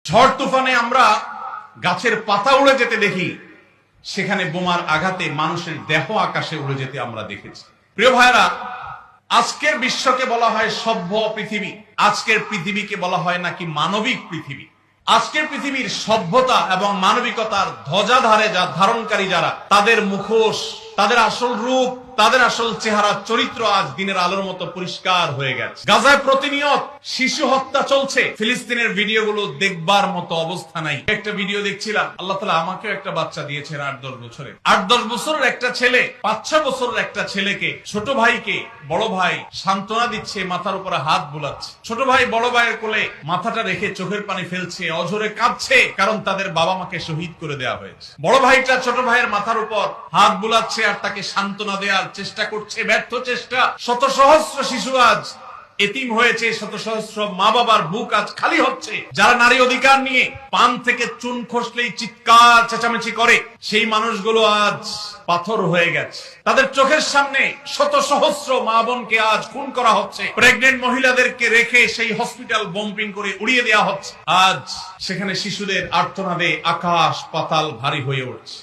ঝড় তুফানে আমরা গাছের পাতা উড়ে যেতে দেখি, সেখানে বোমার আঘাতে মানুষের দেহ আকাশে উড়ে যেতে আমরা দেখেছি। প্রিয় ভাইরা, আজকের বিশ্বকে বলা হয় সভ্য পৃথিবী, আজকের পৃথিবীকে বলা হয় নাকি মানবিক পৃথিবী। আজকের পৃথিবীর সভ্যতা এবং মানবিকতার ধ্বজাধারে যা ধারণকারী যারা, তাদের মুখোশ, তাদের আসল রূপ, তাদের আসল চেহারা, চরিত্র আজ দিনের আলোর মতো পরিষ্কার হয়ে গেছে। গাজায় প্রতিনিয়ত শিশু হত্যা চলছে, ফিলিস্তিনের ভিডিওগুলো দেখবার মতো অবস্থা নাই। একটা ভিডিও দেখছিলাম, আল্লাহ তাআলা আমাকেও একটা বাচ্চা দিয়েছেন 8-10 বছরের। 8-10 বছরের একটা ছেলে 5-6 বছরের একটা ছেলেকে, ছোট ভাইকে বড় ভাই সান্ত্বনা দিচ্ছে, মাথার উপরে হাত বুলাচ্ছে। ছোট ভাই বড় ভাইয়ের কোলে মাথাটা রেখে চোখের পানি ফেলছে, অঝরে কাঁদছে, কারণ তাদের বাবা মাকে শহীদ করে দেওয়া হয়েছে। বড় ভাইটা ছোট ভাইয়ের মাথার উপর হাত বুলাচ্ছে আর তাকে সান্ত্বনা দেওয়ার চেষ্টা করছে, ব্যর্থ চেষ্টা। শত সহস্র শিশু আজ এতিম হয়েছে, শত সহস্র মা বাবার বুক আজ খালি হচ্ছে। যারা নারী অধিকার নিয়ে পান থেকে চুন খসলেই চিৎকার চেঁচামেচি করে, সেই মানুষগুলো আজ পাথর হয়ে গেছে। তাদের চোখের সামনে শত সহস্র মা বোনকে আজ খুন করা হচ্ছে, প্রেগনেন্ট মহিলাদেরকে রেখে সেই হসপিটাল বম্পিং করে উড়িয়ে দেওয়া হচ্ছে। আজ সেখানে শিশুদের আর্তনাদে আকাশ পাতাল ভারী হয়ে উঠছে।